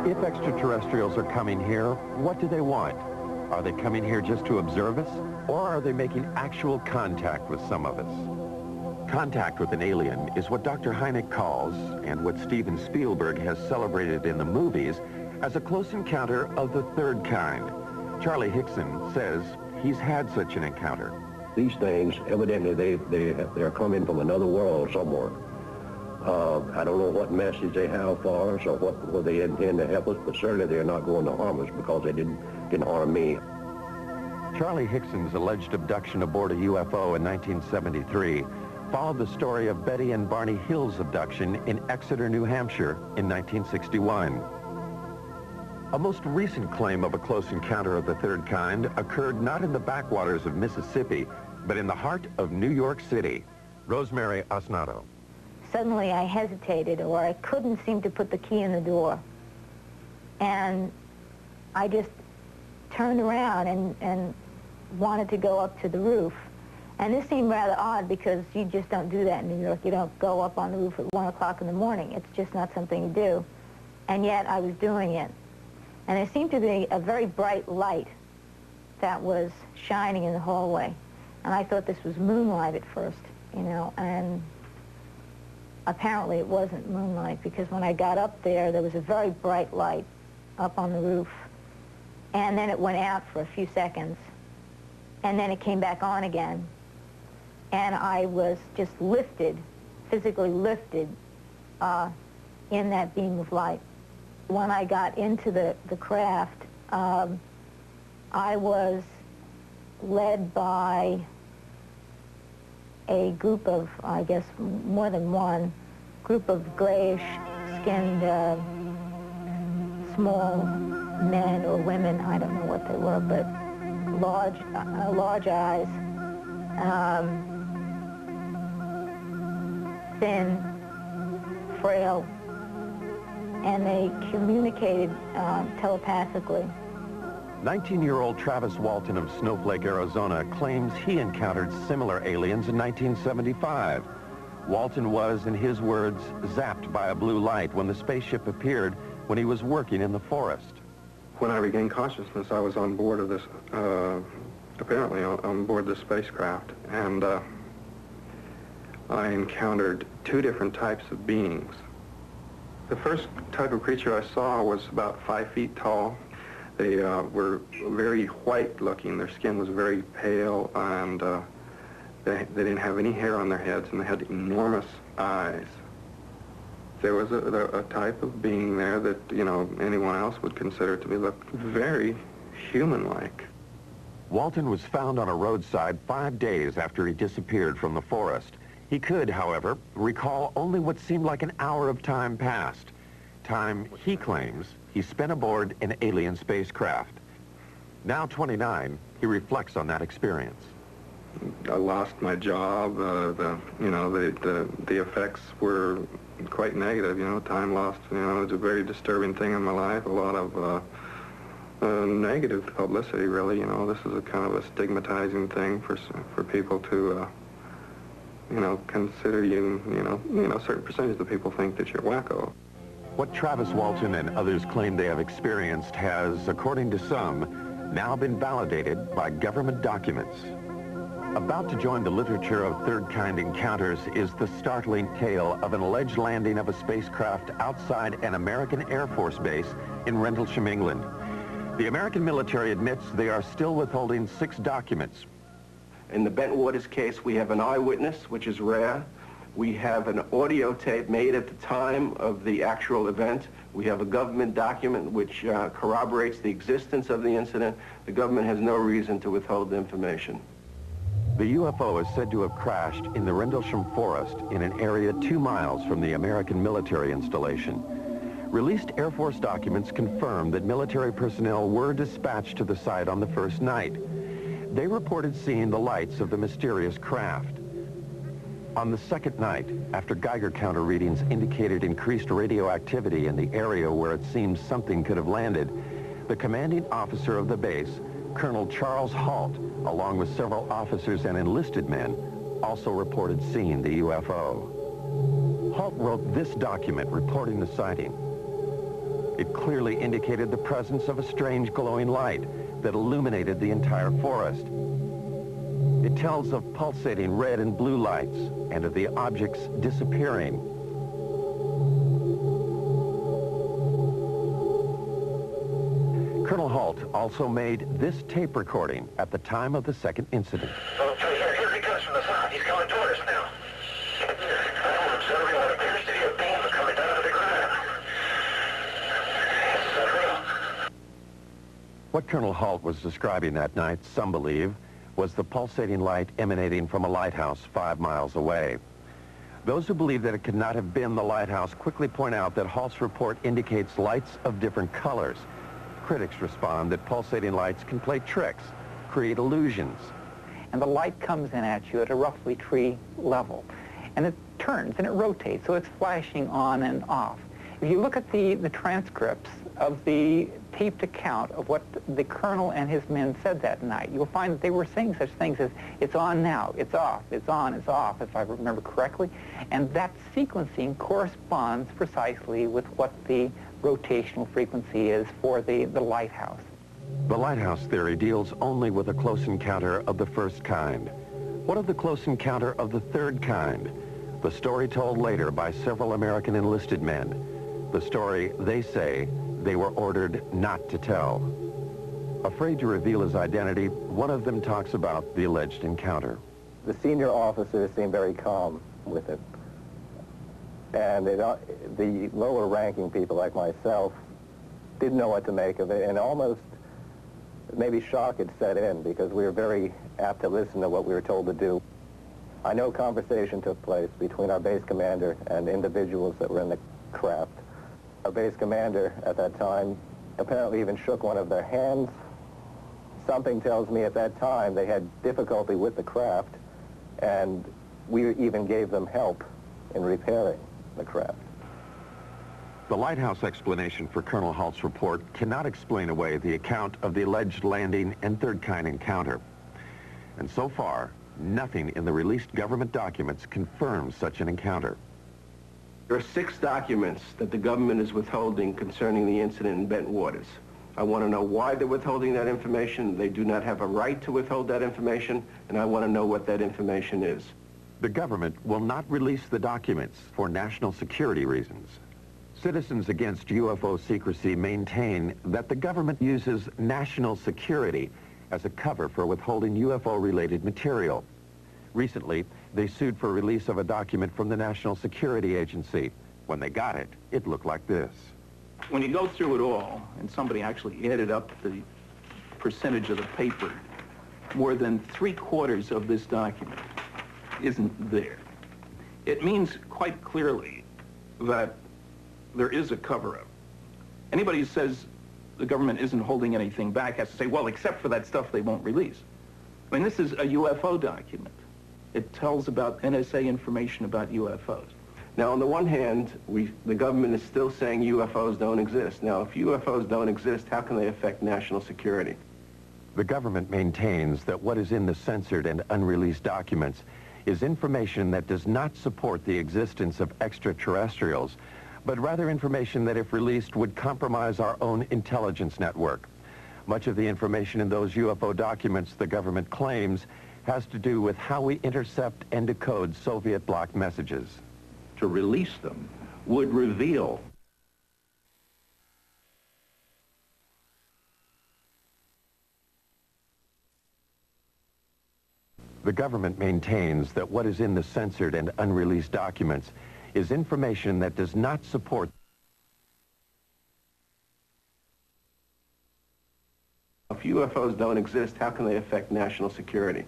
If extraterrestrials are coming here, what do they want? Are they coming here just to observe us, or are they making actual contact with some of us? Contact with an alien is what Dr. Hynek calls, and what Steven Spielberg has celebrated in the movies, as a close encounter of the third kind. Charlie Hickson says he's had such an encounter. These things, evidently, they're coming from another world somewhere. I don't know what message they have for us or what they intend to help us, but certainly they're not going to harm us because they didn't harm me. Charlie Hickson's alleged abduction aboard a UFO in 1973 followed the story of Betty and Barney Hill's abduction in Exeter, New Hampshire in 1961. A most recent claim of a close encounter of the third kind occurred not in the backwaters of Mississippi, but in the heart of New York City. Rosemary Osnato. Suddenly I hesitated, or I couldn't seem to put the key in the door. And I just turned around and wanted to go up to the roof. And this seemed rather odd because you just don't do that in New York. You don't go up on the roof at 1 o'clock in the morning. It's just not something you do. And yet I was doing it. And there seemed to be a very bright light that was shining in the hallway. And I thought this was moonlight at first, you know, and apparently it wasn't moonlight, because when I got up there, there was a very bright light up on the roof. And then it went out for a few seconds. And then it came back on again. And I was just lifted, physically lifted, in that beam of light. When I got into the craft, I was led by a group of, I guess, more than one, group of grayish-skinned, small men or women, I don't know what they were, but large eyes, thin, frail, and they communicated telepathically. 19-year-old Travis Walton of Snowflake, Arizona, claims he encountered similar aliens in 1975. Walton was, in his words, zapped by a blue light when the spaceship appeared when he was working in the forest. When I regained consciousness, I was on board of this, apparently on board the spacecraft, and I encountered two different types of beings. The first type of creature I saw was about 5 feet tall. They were very white-looking. Their skin was very pale, and they didn't have any hair on their heads, and they had enormous eyes. There was a type of being there that, you know, anyone else would consider to be very human-like. Walton was found on a roadside 5 days after he disappeared from the forest. He could, however, recall only what seemed like an hour of time passed. Time, he claims, he spent aboard an alien spacecraft. Now 29, he reflects on that experience. I lost my job. The effects were quite negative. You know, time lost. You know, it's a very disturbing thing in my life. A lot of negative publicity, really. You know, this is a kind of a stigmatizing thing for people to, you know, consider you. You know, a certain percentage of people think that you're wacko. What Travis Walton and others claim they have experienced has, according to some, now been validated by government documents. About to join the literature of third-kind encounters is the startling tale of an alleged landing of a spacecraft outside an American Air Force base in Rendlesham, England. The American military admits they are still withholding 6 documents. In the Bentwaters case, we have an eyewitness, which is rare. We have an audio tape made at the time of the actual event. We have a government document which corroborates the existence of the incident. The government has no reason to withhold the information. The UFO is said to have crashed in the Rendlesham Forest in an area 2 miles from the American military installation. Released Air Force documents confirm that military personnel were dispatched to the site on the first night. They reported seeing the lights of the mysterious craft. On the second night, after Geiger counter readings indicated increased radioactivity in the area where it seemed something could have landed, the commanding officer of the base, Colonel Charles Halt, along with several officers and enlisted men, also reported seeing the UFO. Halt wrote this document reporting the sighting. It clearly indicated the presence of a strange glowing light that illuminated the entire forest. It tells of pulsating red and blue lights and of the objects disappearing. Colonel Halt also made this tape recording at the time of the second incident. Oh, here he comes from the south. He's coming toward us now. I know him, sir. What appears to be a beam coming down to the ground. It's unreal. What Colonel Halt was describing that night, some believe, was the pulsating light emanating from a lighthouse 5 miles away. Those who believe that it could not have been the lighthouse quickly point out that Halt's report indicates lights of different colors. Critics respond that pulsating lights can play tricks, create illusions. And the light comes in at you at a roughly tree level. And it turns and it rotates, so it's flashing on and off. If you look at the transcripts of the taped account of what the colonel and his men said that night, you'll find that they were saying such things as, it's on now, it's off, it's on, it's off, if I remember correctly. And that sequencing corresponds precisely with what the rotational frequency is for the lighthouse. The lighthouse theory deals only with a close encounter of the first kind. What of the close encounter of the third kind? The story told later by several American enlisted men. The story, they say, they were ordered not to tell. Afraid to reveal his identity, one of them talks about the alleged encounter. The senior officers seemed very calm with it. And the lower-ranking people like myself didn't know what to make of it, and almost maybe shock had set in because we were very apt to listen to what we were told to do. I know conversation took place between our base commander and individuals that were in the craft. Our base commander at that time apparently even shook one of their hands. Something tells me at that time they had difficulty with the craft, and we even gave them help in repairing the craft. The lighthouse explanation for Colonel Halt's report cannot explain away the account of the alleged landing and third-kind encounter. And so far, nothing in the released government documents confirms such an encounter. There are 6 documents that the government is withholding concerning the incident in Bent Waters. I want to know why they're withholding that information. They do not have a right to withhold that information, and I want to know what that information is. The government will not release the documents for national security reasons. Citizens Against UFO Secrecy maintain that the government uses national security as a cover for withholding UFO-related material. Recently, they sued for release of a document from the National Security Agency. When they got it, it looked like this. When you go through it all, and somebody actually added up the percentage of the paper, more than 3/4 of this document isn't there. It means quite clearly that there is a cover-up. Anybody who says the government isn't holding anything back has to say, well, except for that stuff they won't release. I mean, this is a UFO document. It tells about NSA information about UFOs. Now, on the one hand, the government is still saying UFOs don't exist. Now, if UFOs don't exist, how can they affect national security? The government maintains that what is in the censored and unreleased documents is information that does not support the existence of extraterrestrials, but rather information that, if released, would compromise our own intelligence network. Much of the information in those UFO documents, the government claims, has to do with how we intercept and decode Soviet bloc messages. To release them would reveal The government maintains that what is in the censored and unreleased documents is information that does not support. If UFOs don't exist, how can they affect national security?